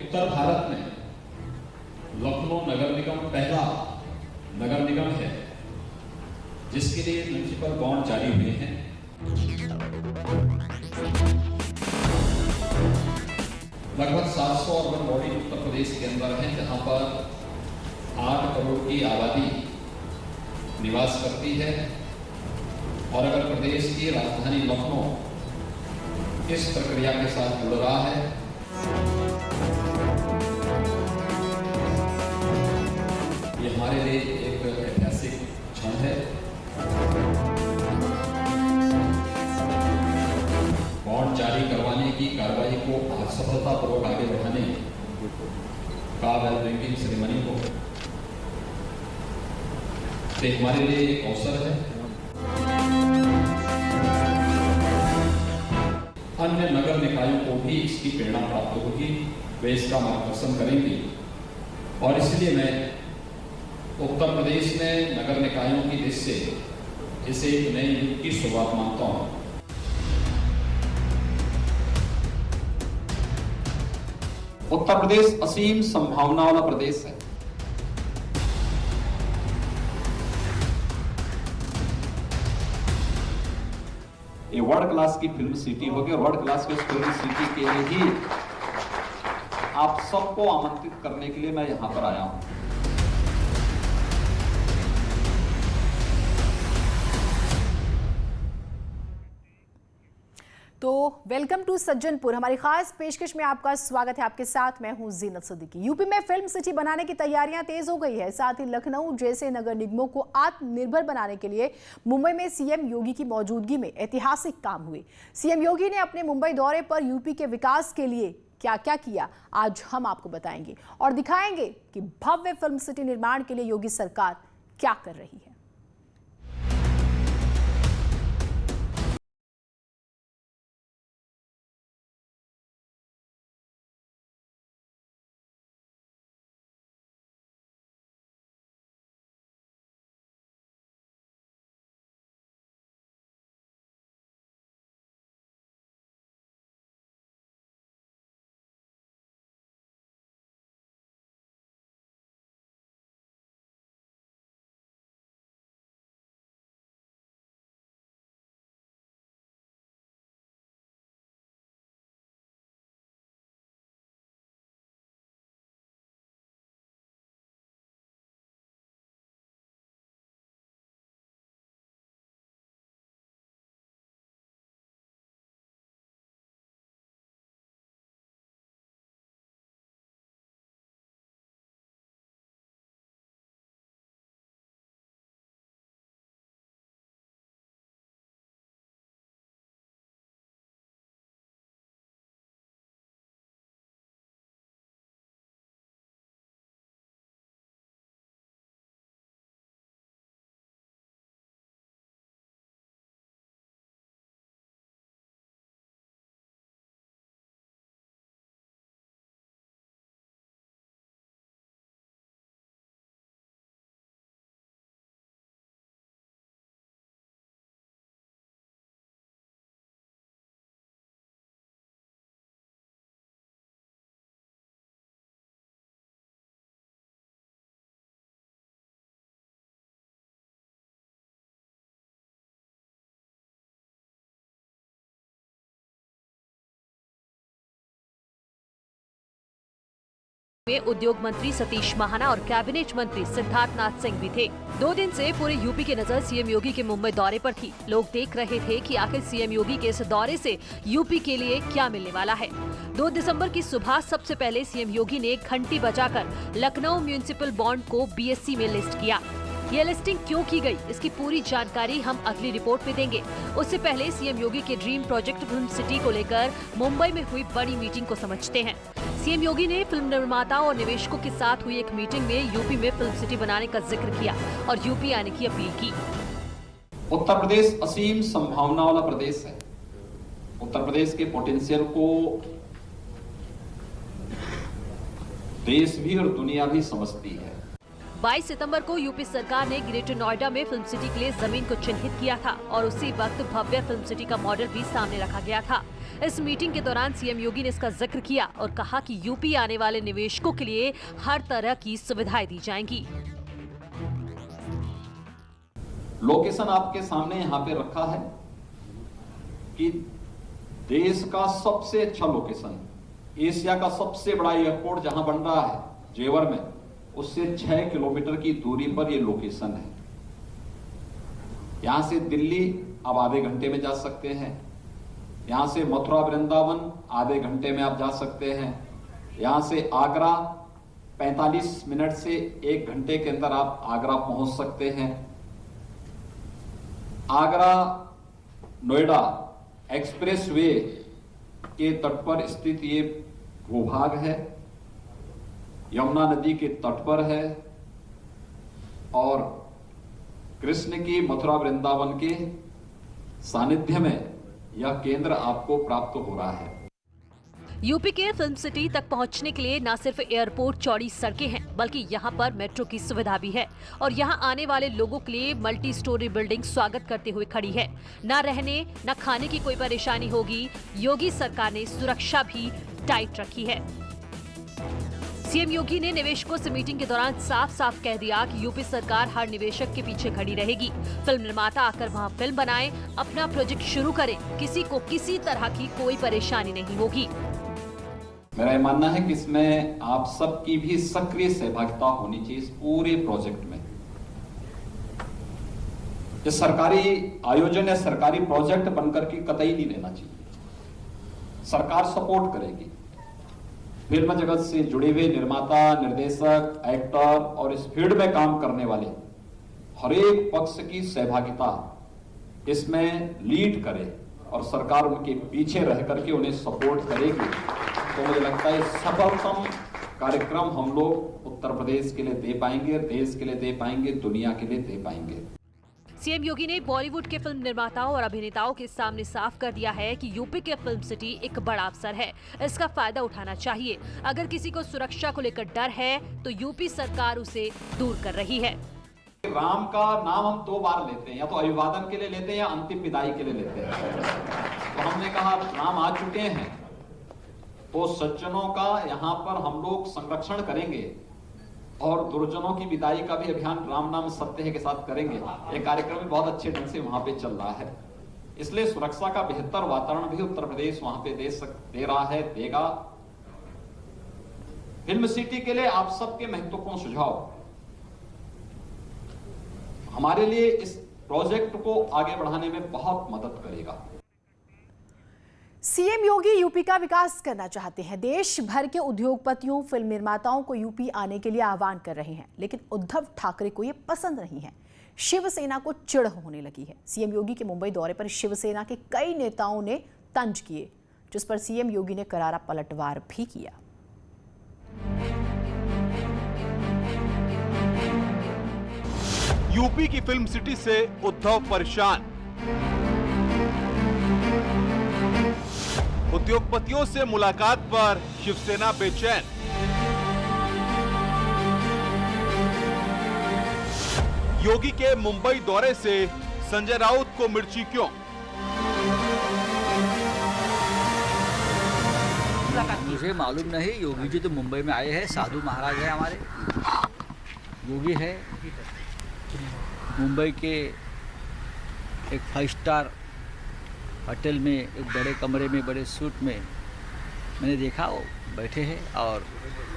उत्तर भारत में लखनऊ नगर निगम पहला नगर निगम है जिसके लिए म्युनिसिपल बॉन्ड जारी हुए हैं। लगभग 700 अर्बन बॉडी उत्तर प्रदेश के अंदर हैं जहां पर 8 करोड़ की आबादी निवास करती है और अगर प्रदेश की राजधानी लखनऊ इस प्रक्रिया के साथ जुड़ रहा है ये हमारे लिए एक ऐतिहासिक क्षण है। बॉन्ड जारी करवाने की कार्रवाई को सफलतापूर्वक आगे बढ़ाने का वेल ड्रिंकिंग सेरेमनी को से हमारे लिए एक अवसर है। अन्य नगर निकायों को भी इसकी प्रेरणा प्राप्त होगी, वे इसका मार्गदर्शन करेंगे और इसलिए मैं उत्तर प्रदेश में नगर निकायों की दृष्टि से इसे एक नए युग की शुरुआत मानता हूं। उत्तर प्रदेश असीम संभावना वाला प्रदेश है। ये वर्ल्ड क्लास की फिल्म सिटी होगी और वर्ल्ड क्लास की फिल्म सिटी के लिए ही आप सबको आमंत्रित करने के लिए मैं यहां पर आया हूं। तो वेलकम टू सज्जनपुर, हमारी खास पेशकश में आपका स्वागत है। आपके साथ मैं हूं जीनत सिद्दीकी। यूपी में फिल्म सिटी बनाने की तैयारियां तेज हो गई है। साथ ही लखनऊ जैसे नगर निगमों को आत्मनिर्भर बनाने के लिए मुंबई में सीएम योगी की मौजूदगी में ऐतिहासिक काम हुए। सीएम योगी ने अपने मुंबई दौरे पर यूपी के विकास के लिए क्या क्या किया, आज हम आपको बताएंगे और दिखाएंगे कि भव्य फिल्म सिटी निर्माण के लिए योगी सरकार क्या कर रही है। में उद्योग मंत्री सतीश महाना और कैबिनेट मंत्री सिद्धार्थ नाथ सिंह भी थे। 2 दिन से पूरे यूपी की नजर सीएम योगी के मुंबई दौरे पर थी। लोग देख रहे थे कि आखिर सीएम योगी के इस दौरे से यूपी के लिए क्या मिलने वाला है। 2 दिसंबर की सुबह सबसे पहले सीएम योगी ने घंटी बजाकर लखनऊ म्युनिसिपल बॉन्ड को बीएससी में लिस्ट किया। ये लिस्टिंग क्यों की गई, इसकी पूरी जानकारी हम अगली रिपोर्ट में देंगे। उससे पहले सीएम योगी के ड्रीम प्रोजेक्ट फिल्म सिटी को लेकर मुंबई में हुई बड़ी मीटिंग को समझते हैं। सीएम योगी ने फिल्म निर्माताओं और निवेशकों के साथ हुई एक मीटिंग में यूपी में फिल्म सिटी बनाने का जिक्र किया और यूपी आने की अपील की। उत्तर प्रदेश असीम संभावना वाला प्रदेश है। उत्तर प्रदेश के पोटेंशियल को देश भी और दुनिया भी समझती है। 22 सितंबर को यूपी सरकार ने ग्रेटर नोएडा में फिल्म सिटी के लिए जमीन को चिन्हित किया था और उसी वक्त भव्य फिल्म सिटी का मॉडल भी सामने रखा गया था। इस मीटिंग के दौरान सीएम योगी ने इसका जिक्र किया और कहा कि यूपी आने वाले निवेशकों के लिए हर तरह की सुविधाएं दी जाएंगी। लोकेशन आपके सामने यहाँ पे रखा है कि देश का सबसे अच्छा लोकेशन, एशिया का सबसे बड़ा एयरपोर्ट जहां बन रहा है जेवर में, उससे 6 किलोमीटर की दूरी पर यह लोकेशन है। यहां से दिल्ली आप आधे घंटे में जा सकते हैं, यहां से मथुरा वृंदावन आधे घंटे में आप जा सकते हैं, यहां से आगरा 45 मिनट से 1 घंटे के अंदर आप आगरा पहुंच सकते हैं। आगरा नोएडा एक्सप्रेसवे के तट पर स्थित ये भूभाग है, यमुना नदी के तट पर है और कृष्ण की मथुरा वृंदावन के सानिध्य में यह केंद्र आपको प्राप्त हो रहा है। यूपी के फिल्म सिटी तक पहुंचने के लिए न सिर्फ एयरपोर्ट चौड़ी सड़कें हैं, बल्कि यहां पर मेट्रो की सुविधा भी है और यहां आने वाले लोगों के लिए मल्टी स्टोरी बिल्डिंग स्वागत करते हुए खड़ी है। न रहने न खाने की कोई परेशानी होगी। योगी सरकार ने सुरक्षा भी टाइट रखी है। सीएम योगी ने निवेशकों से मीटिंग के दौरान साफ साफ कह दिया कि यूपी सरकार हर निवेशक के पीछे खड़ी रहेगी। फिल्म निर्माता आकर वहां फिल्म बनाएं, अपना प्रोजेक्ट शुरू करें, किसी को किसी तरह की कोई परेशानी नहीं होगी। मेरा ये मानना है कि इसमें आप सबकी भी सक्रिय सहभागिता होनी चाहिए इस पूरे प्रोजेक्ट में। ये सरकारी आयोजन या सरकारी प्रोजेक्ट बनकर के कतई नहीं रहना चाहिए। सरकार सपोर्ट करेगी। फिल्म जगत से जुड़े हुए निर्माता, निर्देशक, एक्टर और इस फील्ड में काम करने वाले हर एक पक्ष की सहभागिता इसमें लीड करे और सरकार उनके पीछे रह करके उन्हें सपोर्ट करेगी, तो मुझे लगता है सफलतम कार्यक्रम हम लोग उत्तर प्रदेश के लिए दे पाएंगे, देश के लिए दे पाएंगे, दुनिया के लिए दे पाएंगे। सीएम योगी ने बॉलीवुड के फिल्म निर्माताओं और अभिनेताओं के सामने साफ कर दिया है कि यूपी के फिल्म सिटी एक बड़ा अवसर है, इसका फायदा उठाना चाहिए। अगर किसी को सुरक्षा को लेकर डर है तो यूपी सरकार उसे दूर कर रही है। राम का नाम हम 2 बार लेते हैं, या तो अभिवादन के लिए लेते हैं या अंतिम विदाई के लिए लेते हैं। तो हमने कहा राम आ चुके हैं तो सज्जनों का यहाँ पर हम लोग संरक्षण करेंगे और दुर्जनों की विदाई का भी अभियान राम नाम सत्य है के साथ करेंगे। ये कार्यक्रम भी बहुत अच्छे ढंग से वहां पे चल रहा है, इसलिए सुरक्षा का बेहतर वातावरण भी उत्तर प्रदेश वहां पे दे रहा है, देगा। फिल्म सिटी के लिए आप सबके महत्वपूर्ण सुझाव हमारे लिए इस प्रोजेक्ट को आगे बढ़ाने में बहुत मदद करेगा। सीएम योगी यूपी का विकास करना चाहते हैं। देश भर के उद्योगपतियों, फिल्म निर्माताओं को यूपी आने के लिए आह्वान कर रहे हैं, लेकिन उद्धव ठाकरे को ये पसंद नहीं है। शिवसेना को चिढ़ होने लगी है। सीएम योगी के मुंबई दौरे पर शिवसेना के कई नेताओं ने तंज किए, जिस पर सीएम योगी ने करारा पलटवार भी किया। यूपी की फिल्म सिटी से उद्धव परेशान। उद्योगपतियों से मुलाकात पर शिवसेना बेचैन। योगी के मुंबई दौरे से संजय राउत को मिर्ची क्यों? मुझे मालूम नहीं। योगी जी तो मुंबई में आए हैं, साधु महाराज है हमारे। योगी है मुंबई के एक 5 स्टार होटल में, एक बड़े कमरे में, बड़े सूट में मैंने देखा वो बैठे हैं और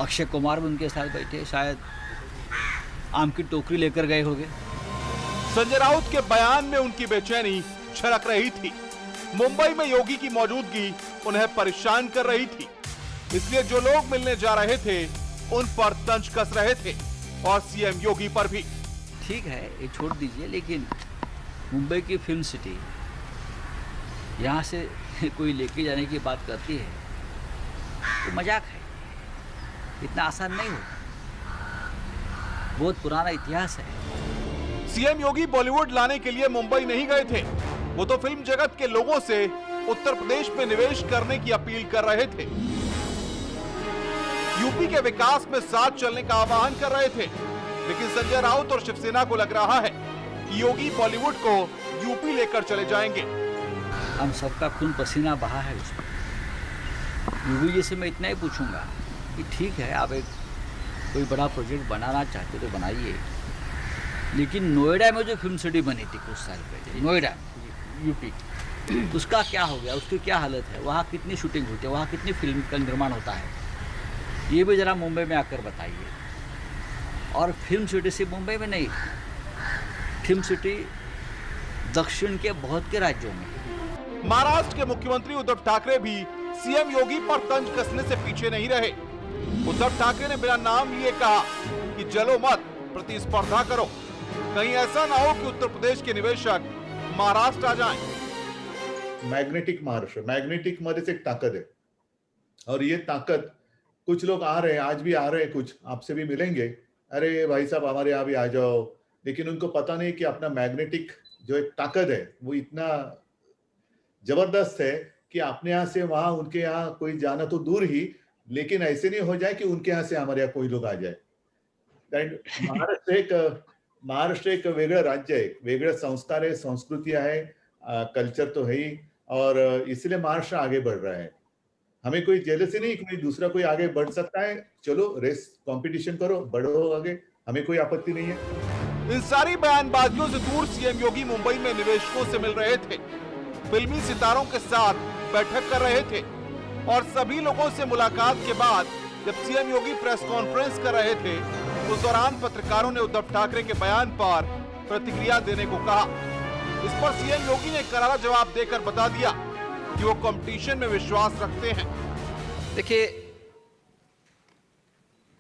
अक्षय कुमार भी उनके साथ बैठे, शायद आम की टोकरी लेकर गए होंगे। संजय राउत के बयान में उनकी बेचैनी झलक रही थी। मुंबई में योगी की मौजूदगी उन्हें परेशान कर रही थी, इसलिए जो लोग मिलने जा रहे थे उन पर तंज कस रहे थे और सीएम योगी पर भी। ठीक है, ये छोड़ दीजिए, लेकिन मुंबई की फिल्म सिटी यहाँ से कोई लेके जाने की बात करती है तो मजाक है। इतना आसान नहीं होता, बहुत पुराना इतिहास है। सीएम योगी बॉलीवुड लाने के लिए मुंबई नहीं गए थे, वो तो फिल्म जगत के लोगों से उत्तर प्रदेश में निवेश करने की अपील कर रहे थे, यूपी के विकास में साथ चलने का आह्वान कर रहे थे। लेकिन संजय राउत और शिवसेना को लग रहा है कि योगी बॉलीवुड को यूपी लेकर चले जाएंगे। हम सबका खून पसीना बहा है उसमें। योगी जी से मैं इतना ही पूछूंगा कि ठीक है, आप एक कोई बड़ा प्रोजेक्ट बनाना चाहते तो बनाइए, लेकिन नोएडा में जो फिल्म सिटी बनी थी कुछ साल पहले, नोएडा यूपी, उसका क्या हो गया, उसकी क्या हालत है, वहाँ कितनी शूटिंग होती है, वहाँ कितनी फिल्म का निर्माण होता है, ये भी ज़रा मुंबई में आकर बताइए। और फिल्म सिटी सिर्फ मुंबई में नहीं, फिल्म सिटी दक्षिण के बहुत के राज्यों में। महाराष्ट्र के मुख्यमंत्री उद्धव ठाकरे भी सीएम योगी पर तंज कसने से पीछे नहीं रहे। उद्धव ठाकरे ने बिना नाम लिए कहा कि जलो मत, प्रतिस्पर्धा करो, कहीं ऐसा ना हो कि उत्तर प्रदेश के निवेशक महाराष्ट्र आ जाएं। मैग्नेटिक महाराष्ट्र, मैग्नेटिक मध्येच एक ताकत है, और ये ताकत, कुछ लोग आ रहे हैं, आज भी आ रहे हैं, कुछ आपसे भी मिलेंगे, अरे भाई साहब हमारे यहाँ भी आ जाओ, लेकिन उनको पता नहीं कि अपना मैग्नेटिक जो एक ताकत है वो इतना जबरदस्त है कि अपने यहाँ से वहां उनके यहाँ कोई जाना तो दूर ही, लेकिन ऐसे नहीं हो जाए कि उनके यहाँ से हमारे यहाँ कोई लोग आ जाए। महाराष्ट्र एक वेगळं राज्य है, वेगळे संस्कार है, संस्कृतियां है, कल्चर तो है ही, और इसलिए महाराष्ट्र आगे बढ़ रहा है। हमें कोई जेलसी नहीं, कोई दूसरा कोई आगे बढ़ सकता है, चलो रेस कंपटीशन करो, बढ़ो आगे, हमें कोई आपत्ति नहीं है। इन सारी बयानबाजियों से दूर सीएम योगी मुंबई में निवेशकों से मिल रहे थे, फिल्मी सितारों के साथ बैठक कर रहे थे, और सभी लोगों से मुलाकात के बाद जब सीएम योगी प्रेस कॉन्फ्रेंस कर रहे थे, उस दौरान पत्रकारों ने उद्धव ठाकरे के बयान पर प्रतिक्रिया देने को कहा। इस पर सीएम योगी ने करारा जवाब देकर बता दिया कि वो कंपटीशन में विश्वास रखते हैं। देखिए,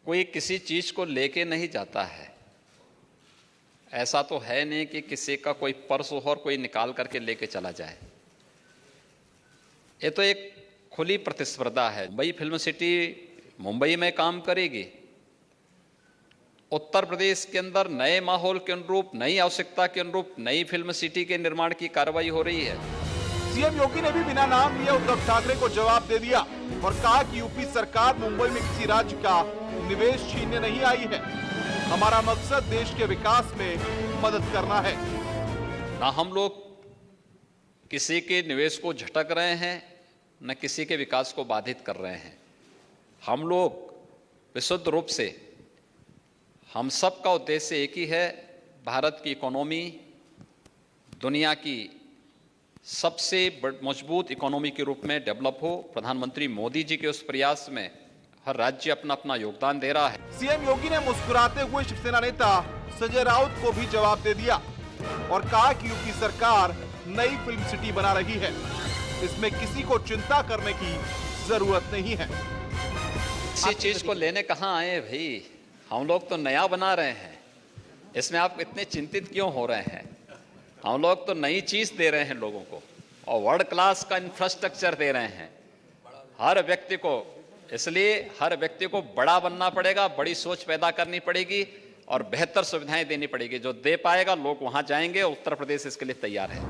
कोई किसी चीज को लेके नहीं जाता है, ऐसा तो है नहीं कि किसी का कोई पर्स हो और कोई निकाल करके लेके चला जाए। ये तो एक खुली प्रतिस्पर्धा है। मुंबई फिल्म सिटी मुंबई में काम करेगी, उत्तर प्रदेश के अंदर नए माहौल के अनुरूप, नई आवश्यकता के अनुरूप नई फिल्म सिटी के निर्माण की कार्रवाई हो रही है। सीएम योगी ने भी बिना नाम लिए उद्धव ठाकरे को जवाब दे दिया और कहा कि यूपी सरकार मुंबई में किसी राज्य का निवेश छीनने नहीं आई है। हमारा मकसद देश के विकास में मदद करना है। ना हम लोग किसी के निवेश को झटक रहे हैं, न किसी के विकास को बाधित कर रहे हैं। हम लोग विशुद्ध रूप से, हम सब का उद्देश्य एक ही है, भारत की इकोनॉमी दुनिया की सबसे मजबूत इकोनॉमी के रूप में डेवलप हो। प्रधानमंत्री मोदी जी के उस प्रयास में हर राज्य अपना अपना योगदान दे रहा है। सीएम योगी ने मुस्कुराते हुए शिवसेना नेता संजय राउत को भी जवाब दे दिया और कहा कि यूपी सरकार नई फिल्म सिटी बना रही है, इसमें किसी को चिंता करने की जरूरत नहीं है। किसी चीज को लेने कहाँ आए भाई, हम लोग तो नया बना रहे हैं, इसमें आप इतने चिंतित क्यों हो रहे हैं? हम लोग तो नई चीज दे रहे हैं लोगों को, और वर्ल्ड क्लास का इंफ्रास्ट्रक्चर दे रहे हैं हर व्यक्ति को। इसलिए हर व्यक्ति को बड़ा बनना पड़ेगा, बड़ी सोच पैदा करनी पड़ेगी और बेहतर सुविधाएं देनी पड़ेगी। जो दे पाएगा लोग वहां जाएंगे। उत्तर प्रदेश इसके लिए तैयार है।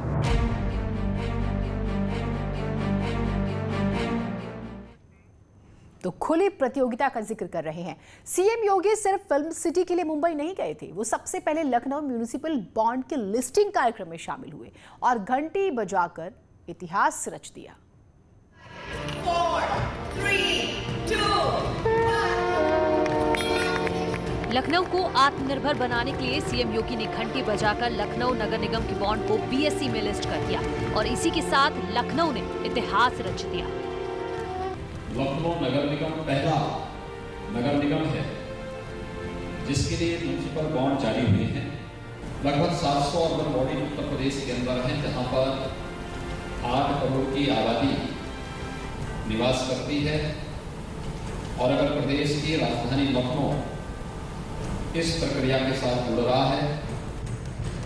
तो खुली प्रतियोगिता का जिक्र कर रहे हैं। सीएम योगी सिर्फ फिल्म सिटी के लिए मुंबई नहीं गए थे, वो सबसे पहले लखनऊ म्यूनिसिपल बॉन्ड के लिस्टिंग कार्यक्रम में शामिल हुए और घंटी बजाकर इतिहास रच दिया। 4, 3, 2, 1। लखनऊ को आत्मनिर्भर बनाने के लिए सीएम योगी ने घंटी बजाकर लखनऊ नगर निगम के बॉन्ड को बीएसई में लिस्ट कर दिया और इसी के साथ लखनऊ ने इतिहास रच दिया। लखनऊ नगर निगम पहला नगर निगम है जिसके लिए म्यूनिसिपल बॉन्ड जारी हुए हैं। लगभग 700 अर्बन बॉडी उत्तर प्रदेश के अंदर हैं, जहां पर 8 करोड़ की आबादी निवास करती है। और अगर प्रदेश की राजधानी लखनऊ इस प्रक्रिया के साथ जुड़ रहा है।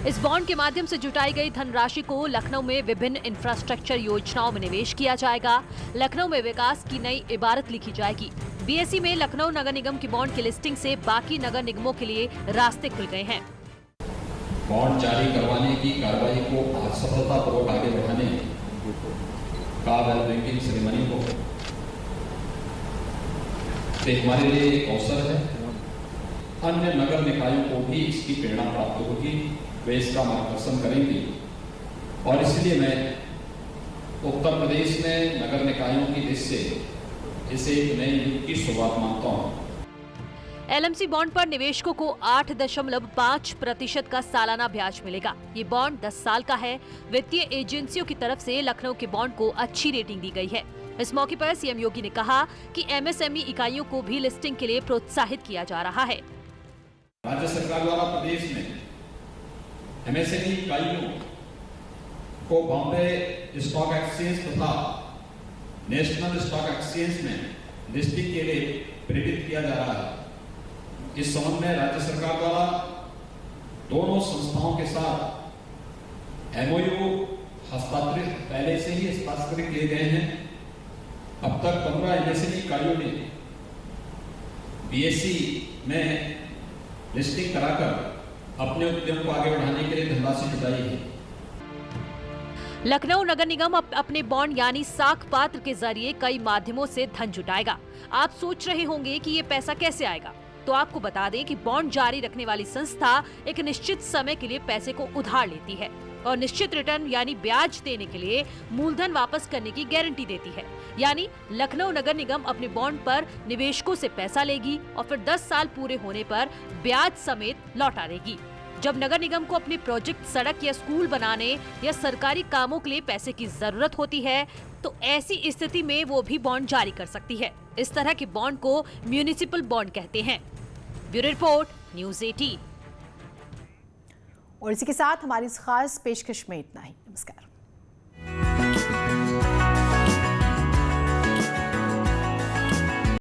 इस बॉन्ड के माध्यम से जुटाई गई धनराशि को लखनऊ में विभिन्न इंफ्रास्ट्रक्चर योजनाओं में निवेश किया जाएगा। लखनऊ में विकास की नई इबारत लिखी जाएगी। बीएसई में लखनऊ नगर निगम की बॉन्ड की लिस्टिंग से बाकी नगर निगमों के लिए रास्ते खुल गए हैं। बॉन्ड जारी करवाने की कार्रवाई को सफलतापूर्वक आगे बढ़ाने का वेल ब्रिंगिंग सेरेमनी को हमारे लिए एक अवसर है अन्य नगर निकायों को भी इसकी प्रेरणा प्राप्त होगी, वे इसका मार्गदर्शन करेंगी। और इसलिए मैं उत्तर प्रदेश में नगर निकायों की दृष्टि से इसे एक नए युग की शुरुआत मानता हूँ। LMC बॉन्ड पर निवेशकों को 8.5% का सालाना ब्याज मिलेगा। ये बॉन्ड 10 साल का है। वित्तीय एजेंसियों की तरफ से लखनऊ के बॉन्ड को अच्छी रेटिंग दी गई है। इस मौके पर सीएम योगी ने कहा कि MSME इकाइयों को भी लिस्टिंग के लिए प्रोत्साहित किया जा रहा है। राज्य सरकार द्वारा प्रदेश में MSME इकाइयों को बॉम्बे स्टॉक एक्सचेंज तथा नेशनल स्टॉक एक्सचेंज में लिस्टिंग के लिए प्रेरित किया जा रहा है। इस संबंध में राज्य सरकार द्वारा दोनों संस्थाओं के साथ MOU हस्ताक्षरित पहले से ही हस्ताक्षरित किए गए हैं। अब तक 15 MSME इकाइयों ने BSE में लिस्टिंग कराकर अपने उद्यम को आगे बढ़ाने के लिए धनराशि जुटाई है। लखनऊ नगर निगम अपने बॉन्ड यानी साख पात्र के जरिए कई माध्यमों से धन जुटाएगा। आप सोच रहे होंगे कि ये पैसा कैसे आएगा, तो आपको बता दें कि बॉन्ड जारी रखने वाली संस्था एक निश्चित समय के लिए पैसे को उधार लेती है और निश्चित रिटर्न यानी ब्याज देने के लिए मूलधन वापस करने की गारंटी देती है। यानी लखनऊ नगर निगम अपने बॉन्ड पर निवेशकों से पैसा लेगी और फिर 10 साल पूरे होने पर ब्याज समेत लौटा देगी। जब नगर निगम को अपने प्रोजेक्ट, सड़क या स्कूल बनाने या सरकारी कामों के लिए पैसे की जरूरत होती है, तो ऐसी स्थिति में वो भी बॉन्ड जारी कर सकती है। इस तरह के बॉन्ड को म्यूनिसिपल बॉन्ड कहते हैं। Bureau report, news 18। और इसी के साथ हमारी इस खास पेशकश में इतना ही। नमस्कार।